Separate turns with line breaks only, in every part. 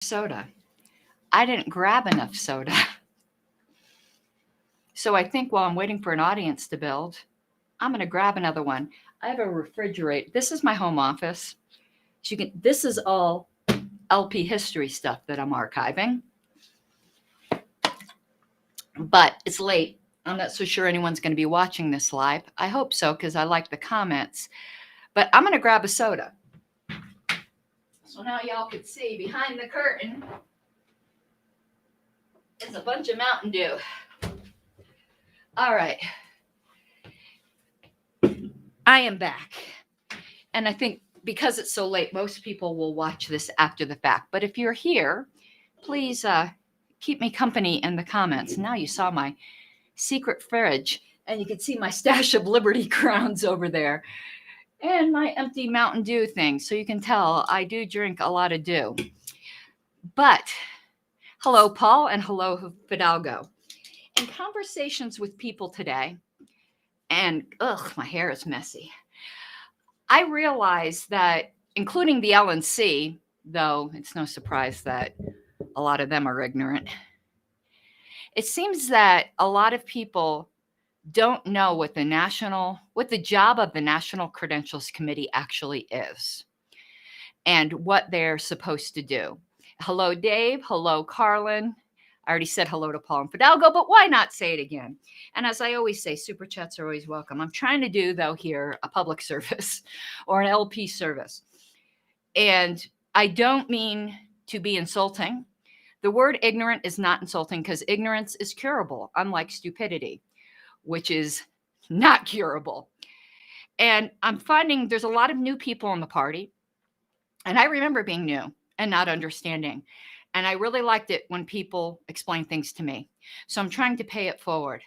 soda. I didn't grab enough soda. So I think while I'm waiting for an audience to build, I'm going to grab another one. I have a refrigerator. This is my home office. So this is all LP history stuff that I'm archiving. But it's late. I'm not so sure anyone's going to be watching this live. I hope so, because I like the comments. But I'm going to grab a soda. So now y'all can see behind the curtain is a bunch of Mountain Dew. All right. I am back. And I think because it's so late, most people will watch this after the fact. But if you're here, please keep me company in the comments. Now you saw my secret fridge, and you can see my stash of Liberty Crowns over there and my empty Mountain Dew thing. So you can tell I do drink a lot of dew. But hello, Paul, and hello, Fidalgo. In conversations with people today, and my hair is messy, I realized that, including the LNC, though it's no surprise that a lot of them are ignorant, it seems that a lot of people don't know what the job of the National Credentials Committee actually is and what they're supposed to do. Hello, Dave. Hello, Carlin. I already said hello to Paul and Fidalgo, but why not say it again? And as I always say, super chats are always welcome. I'm trying to do, though, here a public service or an LP service. And I don't mean to be insulting. The word ignorant is not insulting because ignorance is curable, unlike stupidity, which is not curable. And I'm finding there's a lot of new people in the party. And I remember being new and not understanding. And I really liked it when people explain things to me. So I'm trying to pay it forward.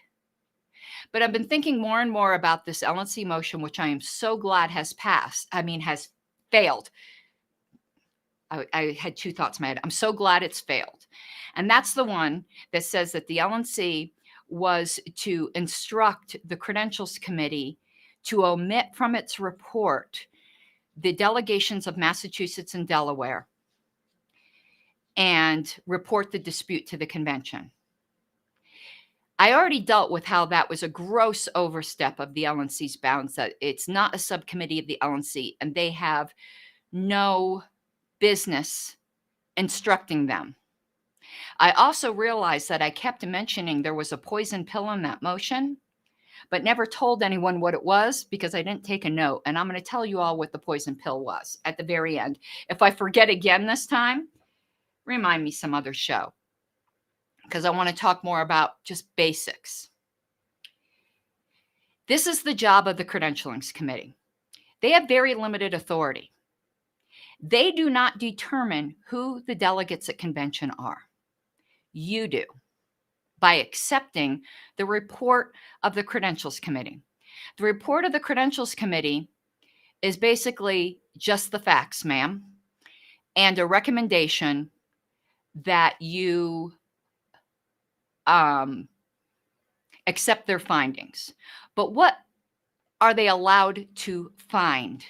But I've been thinking more and more about this LNC motion, which I am so glad has failed. I had two thoughts in my head. I'm so glad it's failed. And that's the one that says that the LNC was to instruct the Credentials Committee to omit from its report the delegations of Massachusetts and Delaware and report the dispute to the convention. I already dealt with how that was a gross overstep of the LNC's bounds, that it's not a subcommittee of the LNC and they have no business instructing them. I also realized that I kept mentioning there was a poison pill in that motion, but never told anyone what it was because I didn't take a note. And I'm going to tell you all what the poison pill was at the very end. If I forget again this time, remind me some other show, because I want to talk more about just basics. This is the job of the Credentialings Committee. They have very limited authority. They do not determine who the delegates at convention are. You do, by accepting the report of the Credentials Committee. The report of the Credentials Committee is basically just the facts, ma'am, and a recommendation that you accept their findings. But what are they allowed to find?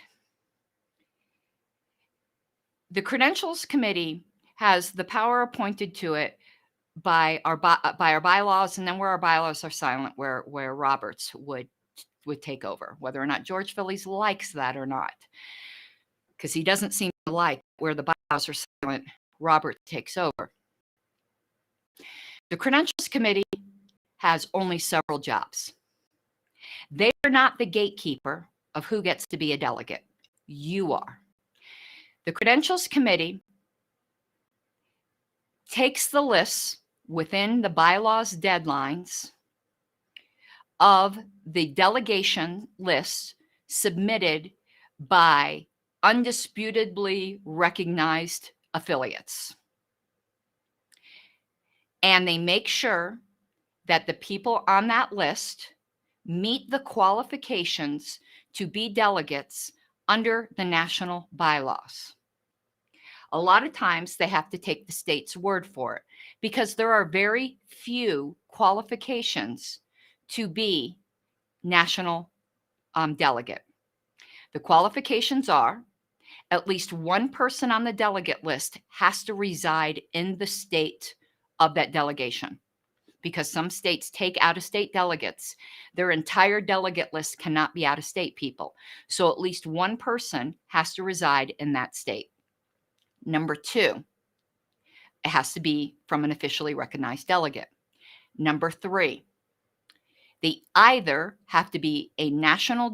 The Credentials Committee has the power appointed to it by our bylaws, and then where our bylaws are silent, where Roberts would take over, whether or not George Phillies likes that or not, because he doesn't seem to like where the bylaws are silent, Robert takes over. The Credentials Committee has only several jobs. They are not the gatekeeper of who gets to be a delegate. You are. The Credentials Committee takes the lists within the bylaws deadlines of the delegation lists submitted by undisputedly recognized affiliates. And they make sure that the people on that list meet the qualifications to be delegates under the national bylaws. A lot of times they have to take the state's word for it because there are very few qualifications to be national delegate. The qualifications are at least one person on the delegate list has to reside in the state of that delegation, because some states take out-of-state delegates. Their entire delegate list cannot be out-of-state people. So at least one person has to reside in that state. Number two, it has to be from an officially recognized delegate. Number three, they either have to be a national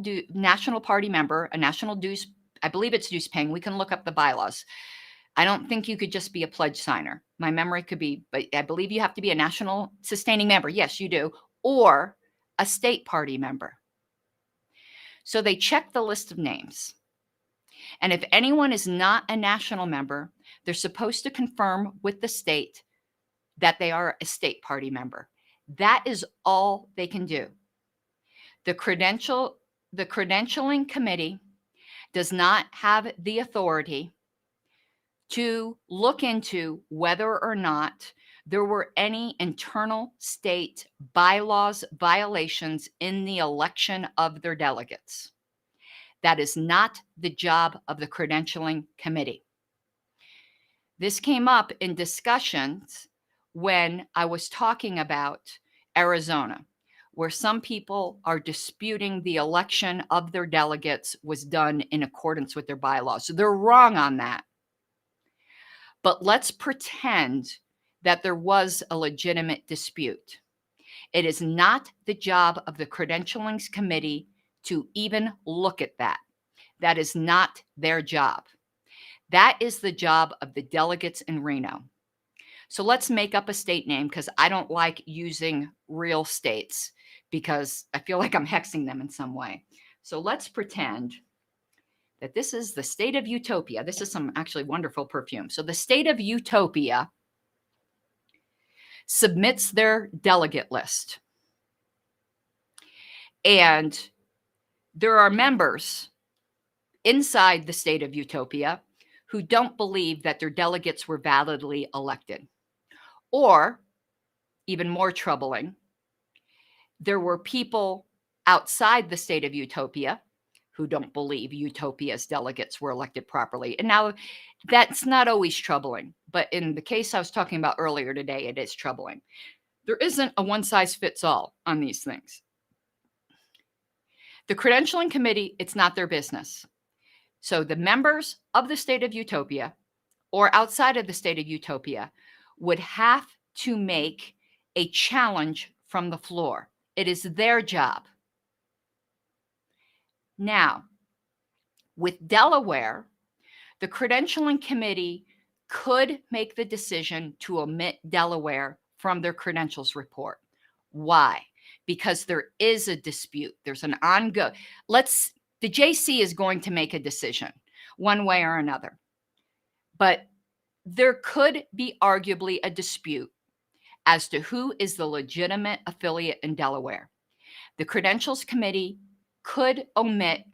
party member, a national dues, I believe it's dues paying. We can look up the bylaws. I don't think you could just be a pledge signer. My memory could be, but I believe you have to be a national sustaining member. Yes, you do. Or a state party member. So they check the list of names. And if anyone is not a national member, they're supposed to confirm with the state that they are a state party member. That is all they can do. The credentialing committee does not have the authority to look into whether or not there were any internal state bylaws violations in the election of their delegates. That is not the job of the credentialing committee. This came up in discussions when I was talking about Arizona, where some people are disputing the election of their delegates was done in accordance with their bylaws. So they're wrong on that. But let's pretend that there was a legitimate dispute. It is not the job of the credentialing committee to even look at that. That is not their job. That is the job of the delegates in Reno. So let's make up a state name, because I don't like using real states because I feel like I'm hexing them in some way. So let's pretend that this is the state of Utopia. This is some actually wonderful perfume. So the state of Utopia submits their delegate list. And there are members inside the state of Utopia who don't believe that their delegates were validly elected. Or, even more troubling, there were people outside the state of Utopia who don't believe Utopia's delegates were elected properly. And now that's not always troubling, but in the case I was talking about earlier today, it is troubling. There isn't a one-size-fits-all on these things. The credentialing committee, it's not their business. So the members of the state of Utopia or outside of the state of Utopia would have to make a challenge from the floor. It is their job. Now, with Delaware, the credentialing committee could make the decision to omit Delaware from their credentials report. Why? Because there is a dispute. There's an ongoing, the JC is going to make a decision one way or another. But there could be arguably a dispute as to who is the legitimate affiliate in Delaware. The credentials committee could omit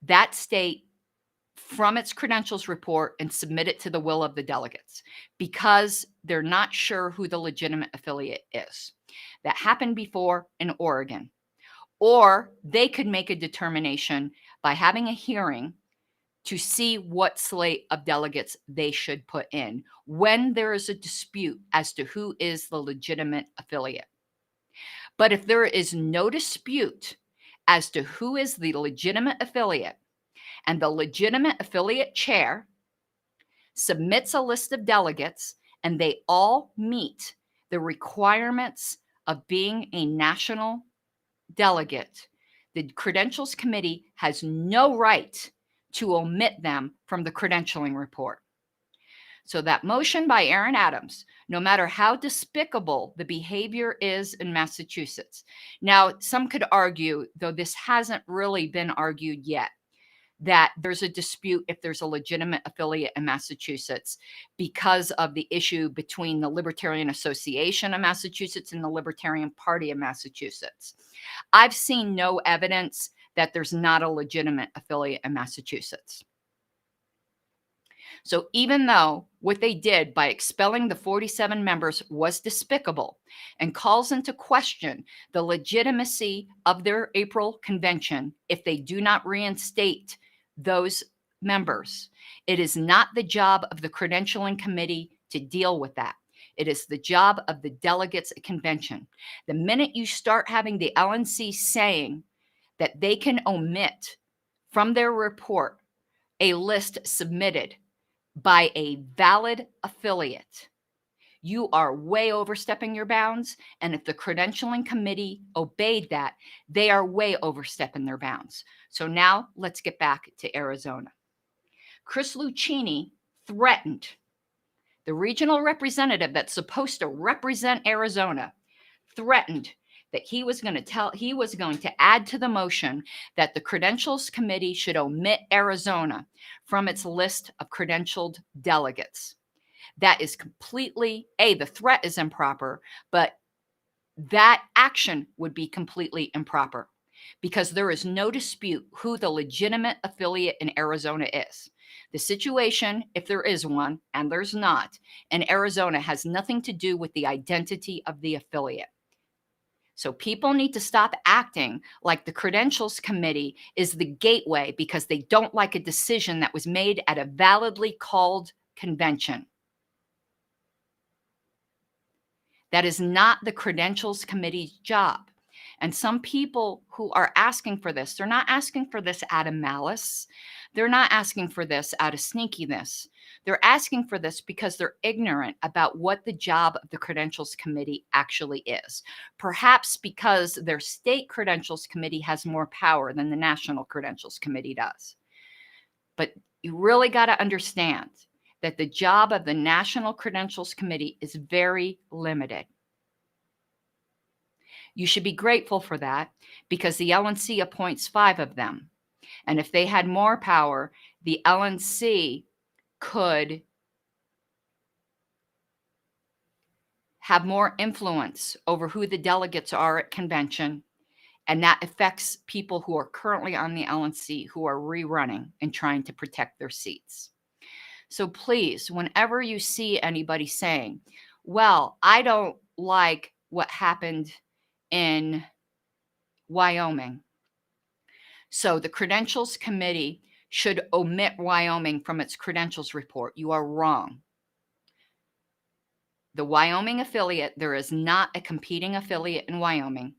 that state from its credentials report and submit it to the will of the delegates because they're not sure who the legitimate affiliate is. That happened before in Oregon. Or they could make a determination by having a hearing to see what slate of delegates they should put in when there is a dispute as to who is the legitimate affiliate. But if there is no dispute as to who is the legitimate affiliate, and the legitimate affiliate chair submits a list of delegates and they all meet the requirements of being a national delegate, the credentials committee has no right to omit them from the credentialing report. So that motion by Aaron Adams, no matter how despicable the behavior is in Massachusetts. Now, some could argue, though this hasn't really been argued yet, that there's a dispute if there's a legitimate affiliate in Massachusetts because of the issue between the Libertarian Association of Massachusetts and the Libertarian Party of Massachusetts. I've seen no evidence that there's not a legitimate affiliate in Massachusetts. So even though what they did by expelling the 47 members was despicable and calls into question the legitimacy of their April convention if they do not reinstate those members. It is not the job of the credentialing committee to deal with that. It is the job of the delegates at convention. The minute you start having the LNC saying that they can omit from their report a list submitted by a valid affiliate, you are way overstepping your bounds. And if the credentialing committee obeyed that, they are way overstepping their bounds. So now let's get back to Arizona. Chris Lucchini threatened the regional representative that's supposed to represent Arizona, threatened that he was going to add to the motion that the credentials committee should omit Arizona from its list of credentialed delegates. That is completely, the threat is improper, but that action would be completely improper because there is no dispute who the legitimate affiliate in Arizona is. The situation, if there is one, and there's not, in Arizona has nothing to do with the identity of the affiliate. So people need to stop acting like the credentials committee is the gateway because they don't like a decision that was made at a validly called convention. That is not the credentials committee's job. And some people who are asking for this, they're not asking for this out of malice. They're not asking for this out of sneakiness. They're asking for this because they're ignorant about what the job of the credentials committee actually is. Perhaps because their state credentials committee has more power than the national credentials committee does. But you really got to understand that the job of the National Credentials Committee is very limited. You should be grateful for that because the LNC appoints 5 of them. And if they had more power, the LNC could have more influence over who the delegates are at convention. And that affects people who are currently on the LNC who are rerunning and trying to protect their seats. So please, whenever you see anybody saying, well, I don't like what happened in Wyoming, so the credentials committee should omit Wyoming from its credentials report, you are wrong. The Wyoming affiliate, there is not a competing affiliate in Wyoming.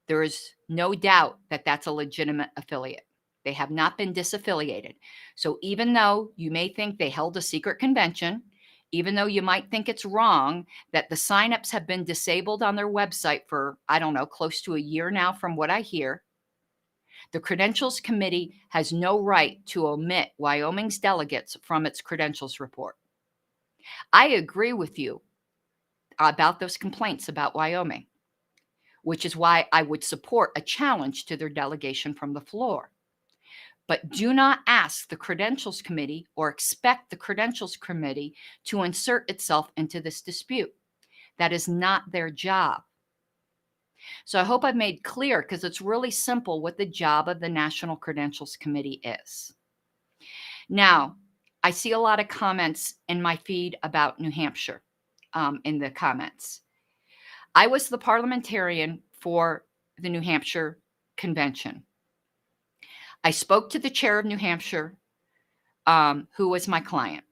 There is no doubt that that's a legitimate affiliate. They have not been disaffiliated. So even though you may think they held a secret convention, even though you might think it's wrong that the signups have been disabled on their website for, I don't know, close to a year now from what I hear, the Credentials Committee has no right to omit Wyoming's delegates from its credentials report. I agree with you about those complaints about Wyoming, which is why I would support a challenge to their delegation from the floor. But do not ask the Credentials Committee or expect the Credentials Committee to insert itself into this dispute. That is not their job. So I hope I've made clear, because it's really simple, what the job of the National Credentials Committee is. Now, I see a lot of comments in my feed about New Hampshire in the comments. I was the parliamentarian for the New Hampshire convention. I spoke to the chair of New Hampshire, who was my client,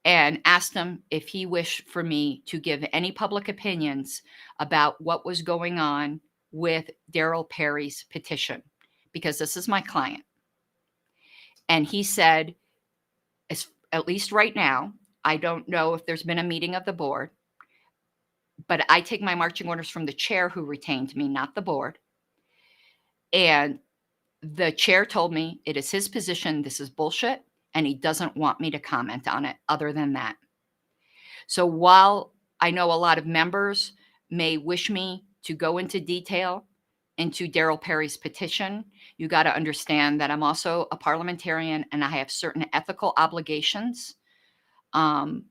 and asked him if he wished for me to give any public opinions about what was going on with Darryl Perry's petition, because this is my client. And he said, at least right now, I don't know if there's been a meeting of the board, but I take my marching orders from the chair who retained me, not the board. And the chair told me it is his position, this is bullshit, and he doesn't want me to comment on it other than that. So while I know a lot of members may wish me to go into detail into Darryl Perry's petition, you got to understand that I'm also a parliamentarian and I have certain ethical obligations of,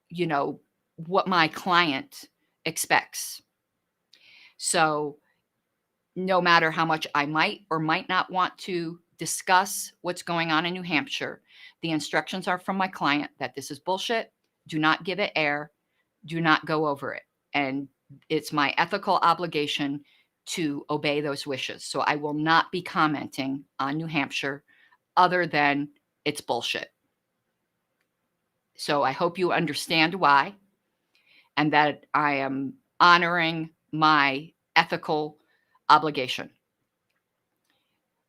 you know, what my client expects. So no matter how much I might or might not want to discuss what's going on in New Hampshire, the instructions are from my client that this is bullshit. Do not give it air. Do not go over it. And it's my ethical obligation to obey those wishes. So I will not be commenting on New Hampshire other than it's bullshit. So I hope you understand why, and that I am honoring my ethical obligation.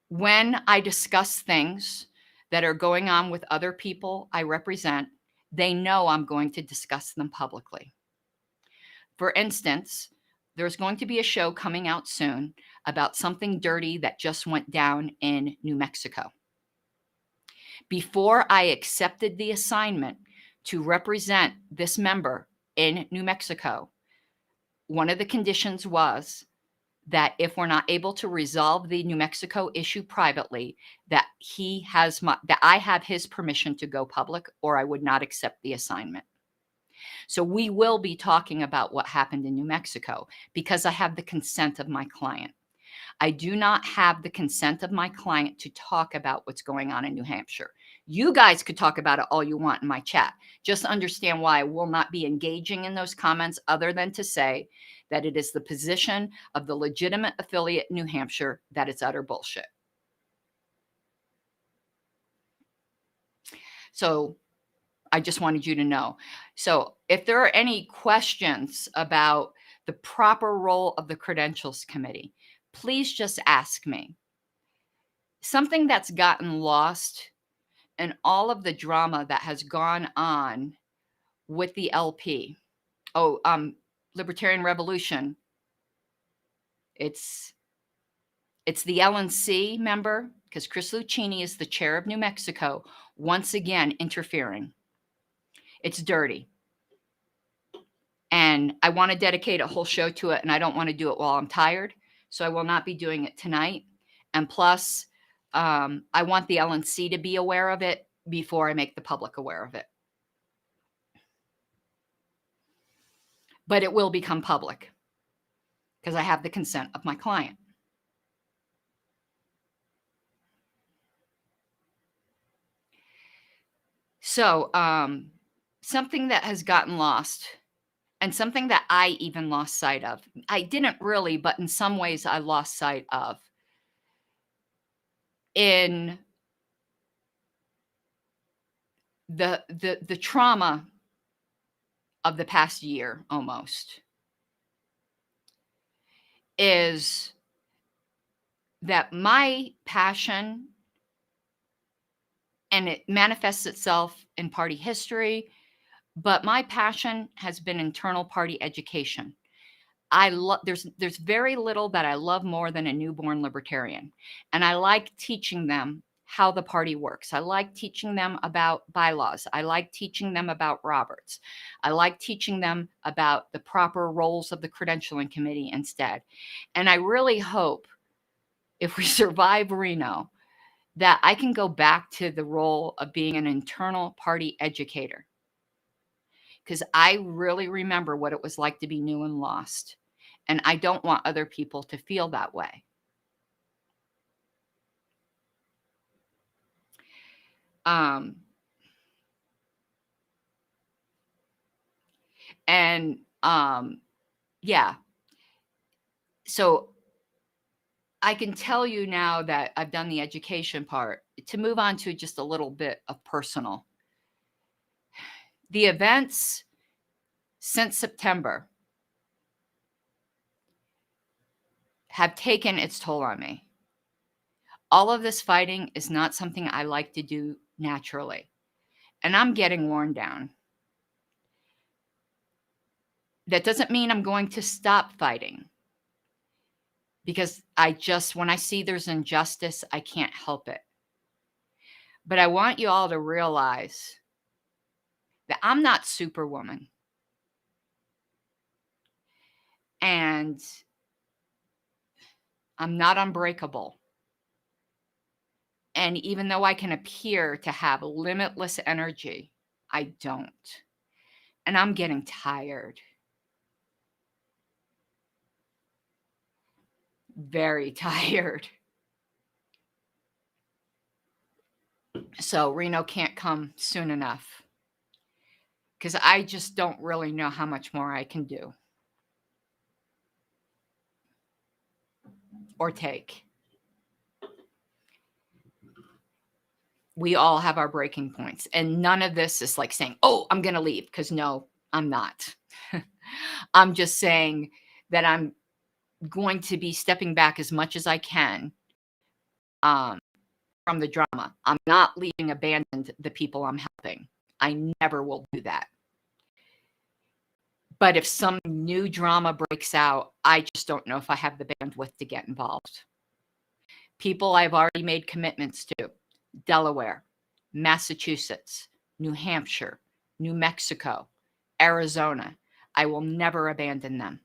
When I discuss things that are going on with other people I represent, they know I'm going to discuss them publicly. For instance, there's going to be a show coming out soon about something dirty that just went down in New Mexico. Before I accepted the assignment to represent this member in New Mexico, one of the conditions was that if we're not able to resolve the New Mexico issue privately, that I have his permission to go public, or I would not accept the assignment. So we will be talking about what happened in New Mexico because I have the consent of my client. I do not have the consent of my client to talk about what's going on in New Hampshire. You guys could talk about it all you want in my chat. Just understand why I will not be engaging in those comments other than to say that it is the position of the legitimate affiliate in New Hampshire that it's utter bullshit. So I just wanted you to know. So if there are any questions about the proper role of the Credentials Committee, please just ask me. Something that's gotten lost in all of the drama that has gone on with the LP. Libertarian Revolution. It's the LNC member, because Chris Lucchini is the chair of New Mexico, once again interfering. It's dirty. And I want to dedicate a whole show to it, and I don't want to do it while I'm tired. So I will not be doing it tonight. And plus, I want the LNC to be aware of it before I make the public aware of it. But it will become public because I have the consent of my client. So something that has gotten lost, and something that I even lost sight of. I didn't really, but in some ways I lost sight of. In the trauma of the past year almost is that my passion, and it manifests itself in party history, but my passion has been internal party education. There's very little that I love more than a newborn libertarian. And I like teaching them how the party works. I like teaching them about bylaws. I like teaching them about Roberts. I like teaching them about the proper roles of the credentialing committee instead. And I really hope, if we survive Reno, that I can go back to the role of being an internal party educator. Because I really remember what it was like to be new and lost. And I don't want other people to feel that way. Yeah. So I can tell you now that I've done the education part, to move on to just a little bit of personal. The events since September have taken its toll on me. All of this fighting is not something I like to do naturally, and I'm getting worn down. That doesn't mean I'm going to stop fighting, because when I see there's injustice, I can't help it. But I want you all to realize that I'm not Superwoman. And I'm not unbreakable. And even though I can appear to have limitless energy, I don't. And I'm getting tired. Very tired. So Reno can't come soon enough, because I just don't really know how much more I can do. or take. We all have our breaking points. And none of this is like saying, oh, I'm going to leave. Because no, I'm not. I'm just saying that I'm going to be stepping back as much as I can from the drama. I'm not leaving abandoned the people I'm helping. I never will do that. But if some new drama breaks out, I just don't know if I have the bandwidth to get involved. People I've already made commitments to: Delaware, Massachusetts, New Hampshire, New Mexico, Arizona. I will never abandon them.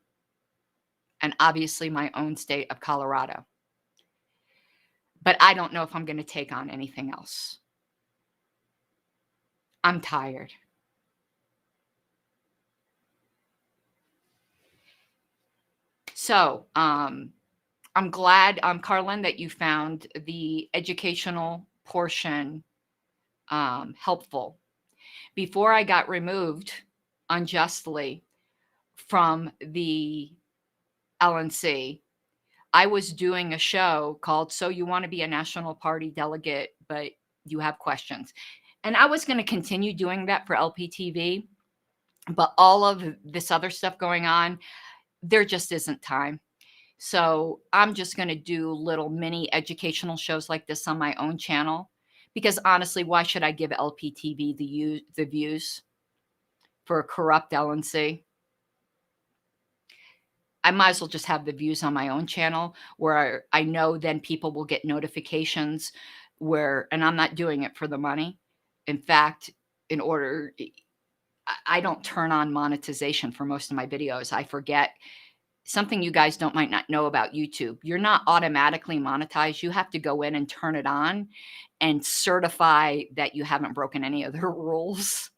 And obviously my own state of Colorado. But I don't know if I'm going to take on anything else. I'm tired. So I'm glad, Carlin, that you found the educational portion helpful. Before I got removed unjustly from the LNC, I was doing a show called So You Want to Be a National Party Delegate, but You Have Questions. And I was going to continue doing that for LPTV, but all of this other stuff going on, there just isn't time. So I'm just going to do little mini educational shows like this on my own channel, because honestly, why should I give LPTV the views for a corrupt LNC? I might as well just have the views on my own channel, where I know then people will get notifications and I'm not doing it for the money. In fact, I don't turn on monetization for most of my videos. I forget something you guys might not know about YouTube. You're not automatically monetized. You have to go in and turn it on and certify that you haven't broken any of their rules.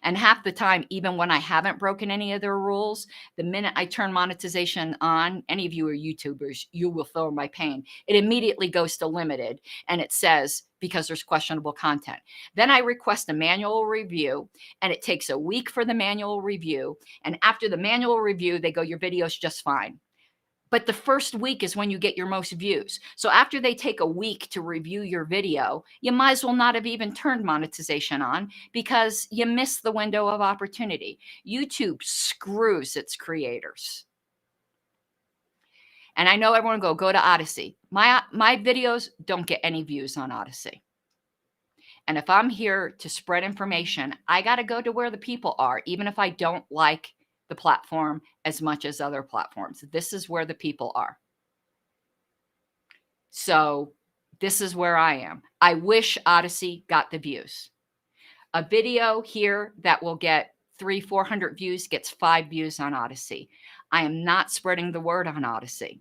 And half the time, even when I haven't broken any of their rules, the minute I turn monetization on, any of you are YouTubers, you will feel my pain. It immediately goes to limited, and it says, because there's questionable content. Then I request a manual review, and it takes a week for the manual review. And after the manual review, they go, your video's just fine. But the first week is when you get your most views. So after they take a week to review your video, you might as well not have even turned monetization on, because you missed the window of opportunity. YouTube screws its creators. And I know everyone go to Odyssey. My videos don't get any views on Odyssey. And if I'm here to spread information, I got to go to where the people are, even if I don't like the platform as much as other platforms. This is where the people are. So this is where I am. I wish Odyssey got the views. A video here that will get 300-400 views gets 5 views on Odyssey. I am not spreading the word on Odyssey.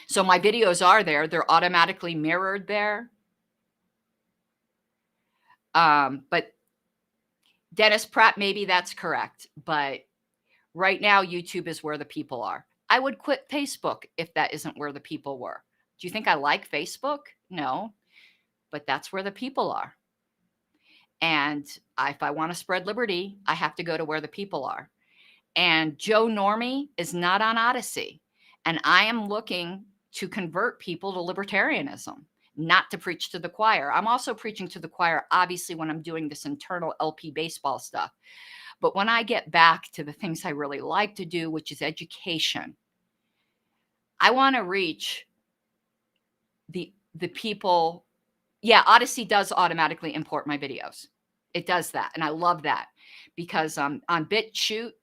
So my videos are there. They're automatically mirrored there. But Dennis Pratt, maybe that's correct. But right now, YouTube is where the people are. I would quit Facebook if that isn't where the people were. Do you think I like Facebook? No, but that's where the people are. And if I want to spread liberty, I have to go to where the people are. And Joe Normie is not on Odyssey. And I am looking to convert people to libertarianism, not to preach to the choir. I'm also preaching to the choir, obviously, when I'm doing this internal LP baseball stuff. But when I get back to the things I really like to do, which is education, I want to reach the people. Yeah, Odyssey does automatically import my videos. It does that. And I love that, because on BitChute,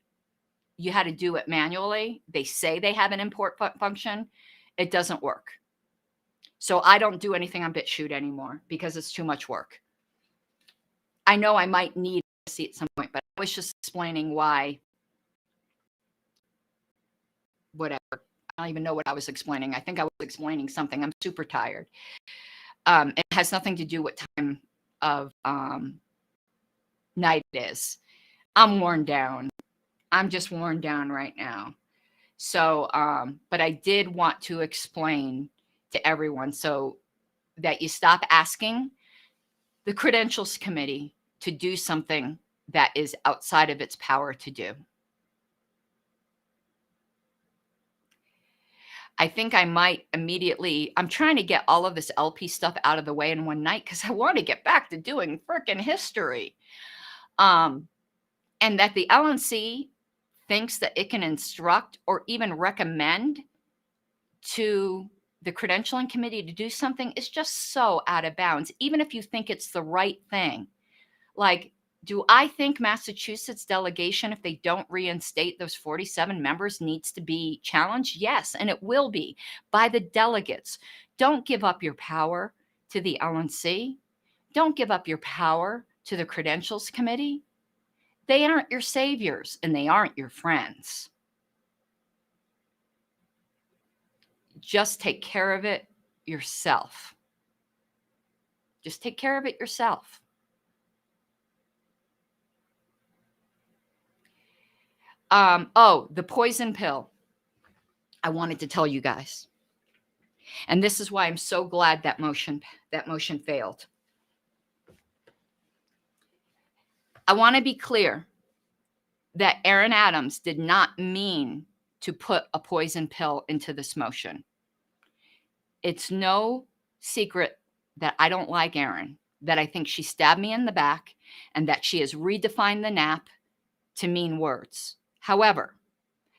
you had to do it manually. They say they have an import function. It doesn't work. So I don't do anything on BitChute anymore because it's too much work. I know I might need Odyssey at some point, but I was just explaining why. Whatever. I don't even know what I was explaining. I think I was explaining something. I'm super tired. It has nothing to do what time of night it is. I'm worn down. I'm just worn down right now. So, but I did want to explain to everyone so that you stop asking the Credentials Committee to do something that is outside of its power to do. I think I might immediately, I'm trying to get all of this LP stuff out of the way in one night because I want to get back to doing frickin' history. And that the LNC thinks that it can instruct or even recommend to the credentialing committee to do something is just so out of bounds, even if you think it's the right thing. Like, do I think Massachusetts delegation, if they don't reinstate those 47 members, needs to be challenged? Yes, and it will be by the delegates. Don't give up your power to the LNC. Don't give up your power to the credentials committee. They aren't your saviors and they aren't your friends. Just take care of it yourself. Just take care of it yourself. The poison pill. I wanted to tell you guys. And this is why I'm so glad that motion failed. I want to be clear that Aaron Adams did not mean to put a poison pill into this motion. It's no secret that I don't like Aaron, that I think she stabbed me in the back, and that she has redefined the nap to mean words. However,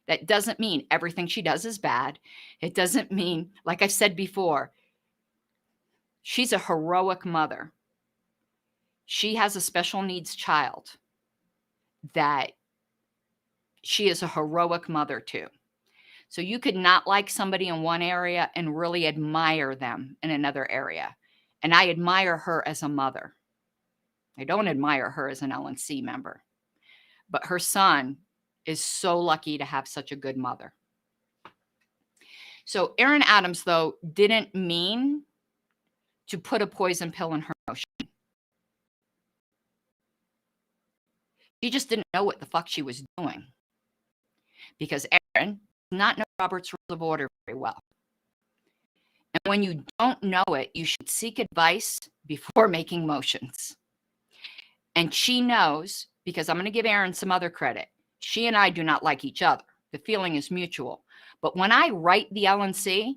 that doesn't mean everything she does is bad. It doesn't mean, like I've said before, she's a heroic mother. She has a special needs child that she is a heroic mother to. So you could not like somebody in one area and really admire them in another area. And I admire her as a mother. I don't admire her as an LNC member. But her son is so lucky to have such a good mother. So Aaron Adams, though, didn't mean to put a poison pill in her motion. She just didn't know what the fuck she was doing. Because Aaron does not know Robert's Rules of Order very well. And when you don't know it, you should seek advice before making motions. And she knows, because I'm going to give Aaron some other credit, she and I do not like each other. The feeling is mutual. But when I write the LNC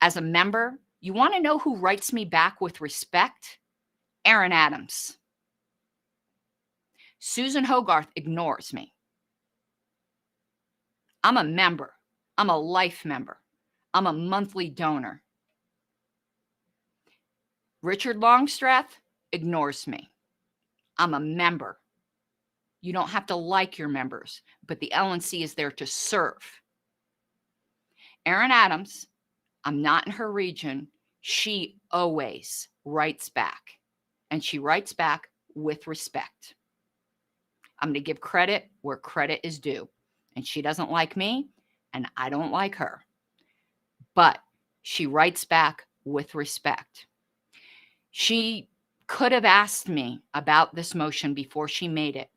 as a member, you want to know who writes me back with respect? Aaron Adams. Susan Hogarth ignores me. I'm a member. I'm a life member. I'm a monthly donor. Richard Longstreth ignores me. I'm a member. You don't have to like your members, but the LNC is there to serve. Aaron Adams, I'm not in her region. She always writes back, and she writes back with respect. I'm going to give credit where credit is due, and she doesn't like me, and I don't like her, but she writes back with respect. She could have asked me about this motion before she made it,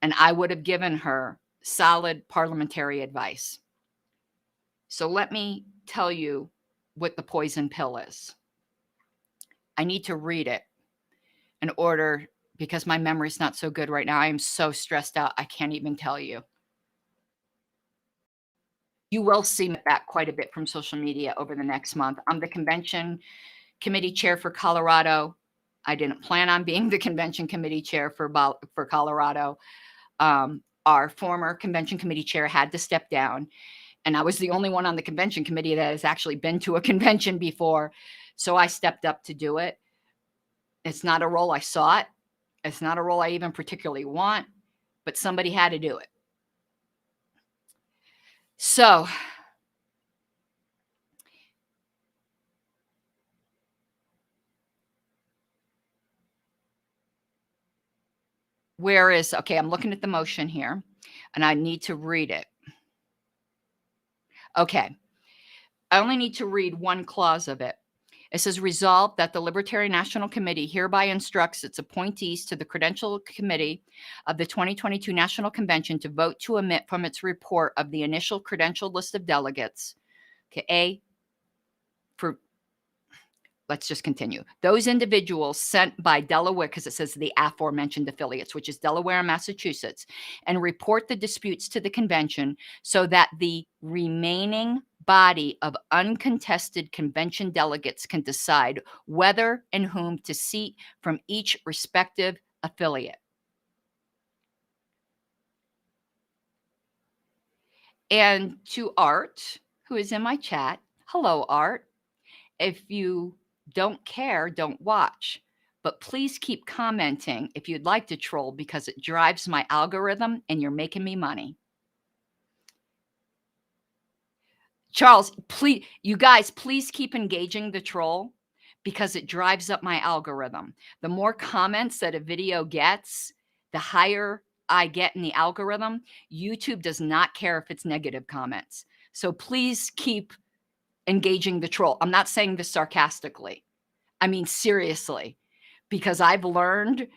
and I would have given her solid parliamentary advice. So let me tell you what the poison pill is. I need to read it in order, because my memory's not so good right now. I am so stressed out, I can't even tell you. You will see that quite a bit from social media over the next month. I'm the convention committee chair for Colorado. I didn't plan on being the convention committee chair for Colorado. Our former convention committee chair had to step down, and I was the only one on the convention committee that has actually been to a convention before. So I stepped up to do it. It's not a role I sought. It's not a role I even particularly want, but somebody had to do it. So okay, I'm looking at the motion here, and I need to read it. Okay, I only need to read one clause of it. It says, resolved that the Libertarian National Committee hereby instructs its appointees to the Credential Committee of the 2022 National Convention to vote to omit from its report of the initial credential list of delegates. Okay, let's just continue. Those individuals sent by Delaware, because it says the aforementioned affiliates, which is Delaware and Massachusetts, and report the disputes to the convention so that the remaining body of uncontested convention delegates can decide whether and whom to seat from each respective affiliate. And to Art, who is in my chat, hello, Art. If you don't care, don't watch. But please keep commenting if you'd like to troll because it drives my algorithm and you're making me money. Charles, please, you guys, please keep engaging the troll because it drives up my algorithm. The more comments that a video gets, the higher I get in the algorithm. YouTube does not care if it's negative comments. So please keep engaging the troll. I'm not saying this sarcastically. I mean, seriously, because I've learned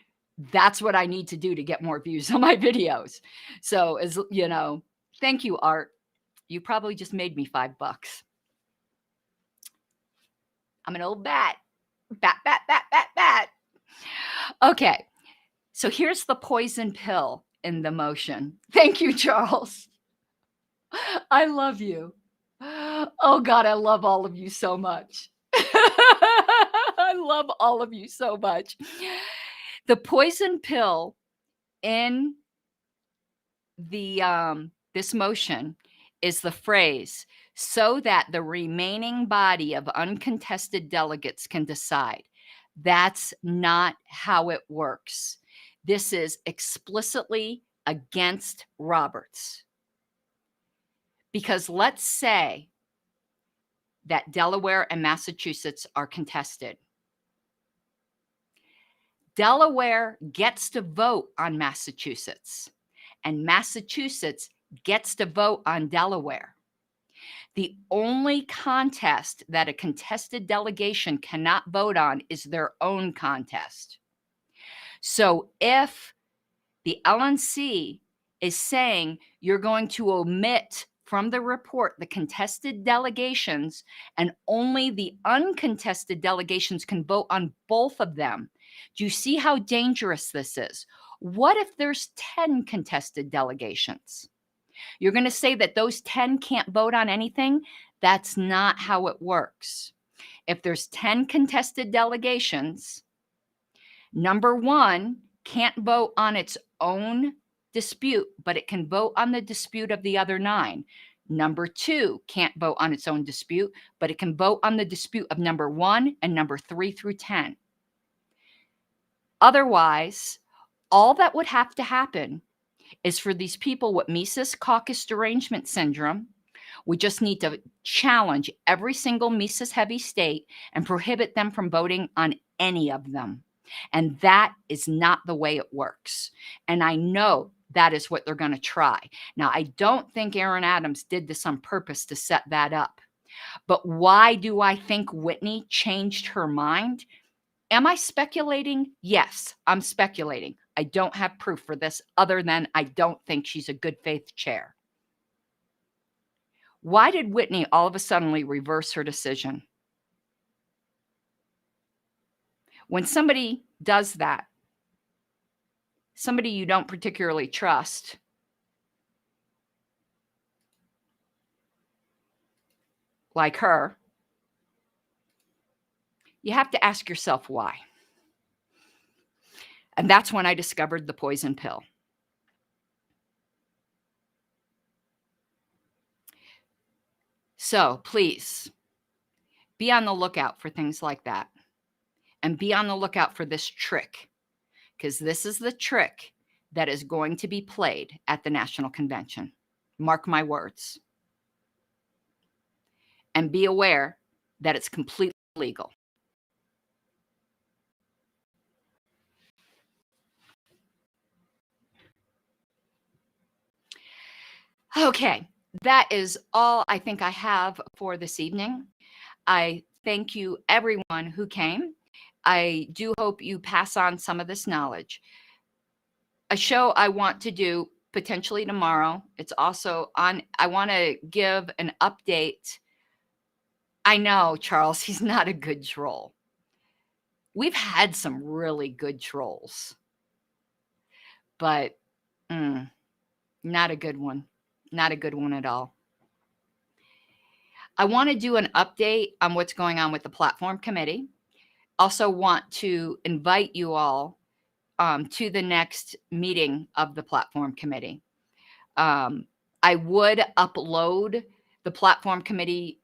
that's what I need to do to get more views on my videos. So, as you know, thank you, Art. You probably just made me $5. I'm an old bat. Bat, bat, bat, bat, bat. Okay. So here's the poison pill in the motion. Thank you, Charles. I love you. Oh, God, I love all of you so much. I love all of you so much. The poison pill in the this motion is the phrase, so that the remaining body of uncontested delegates can decide. That's not how it works. This is explicitly against Roberts. Because let's say that Delaware and Massachusetts are contested. Delaware gets to vote on Massachusetts, and Massachusetts gets to vote on Delaware. The only contest that a contested delegation cannot vote on is their own contest. So if the LNC is saying you're going to omit from the report the contested delegations and only the uncontested delegations can vote on both of them, do you see how dangerous this is? What if there's 10 contested delegations? You're going to say that those 10 can't vote on anything? That's not how it works. If there's 10 contested delegations, number one can't vote on its own dispute, but it can vote on the dispute of the other 9. Number 2 can't vote on its own dispute, but it can vote on the dispute of number 1 and number 3 through 10. Otherwise, all that would have to happen is for these people with Mises caucus derangement syndrome. We just need to challenge every single Mises heavy state and prohibit them from voting on any of them. And that is not the way it works. And I know that is what they're going to try. Now, I don't think Aaron Adams did this on purpose to set that up. But why do I think Whitney changed her mind? Am I speculating? Yes, I'm speculating. I don't have proof for this other than I don't think she's a good faith chair. Why did Whitney all of a sudden reverse her decision? When somebody does that, somebody you don't particularly trust, like her, you have to ask yourself why. And that's when I discovered the poison pill. So please be on the lookout for things like that. And be on the lookout for this trick, because this is the trick that is going to be played at the National Convention. Mark my words. And be aware that it's completely legal. Okay, that is all I think I have for this evening. I thank you, everyone who came. I do hope you pass on some of this knowledge. A show I want to do potentially tomorrow. It's also on, I want to give an update. I know, Charles, he's not a good troll. We've had some really good trolls, but not a good one. Not a good one at all. I want to do an update on what's going on with the platform committee. Also want to invite you all to the next meeting of the platform committee. I would upload the platform committee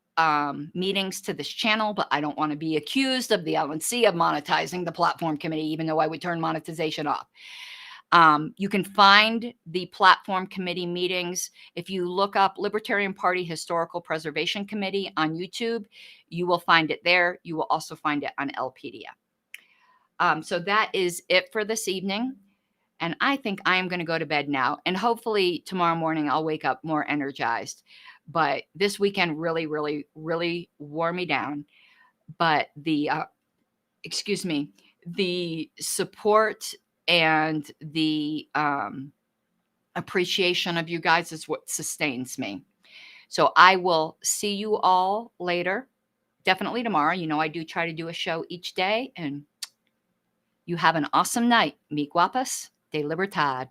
meetings to this channel, but I don't want to be accused of the LNC of monetizing the platform committee, even though I would turn monetization off. You can find the platform committee meetings. If you look up Libertarian Party Historical Preservation Committee on YouTube, you will find it there. You will also find it on LPDF. So that is it for this evening. And I think I am going to go to bed now. And hopefully tomorrow morning I'll wake up more energized. But this weekend really, really, really wore me down. But the, the support and the appreciation of you guys is what sustains me. So I will see you all later. Definitely tomorrow. You know, I do try to do a show each day. And you have an awesome night. Mi guapas de libertad.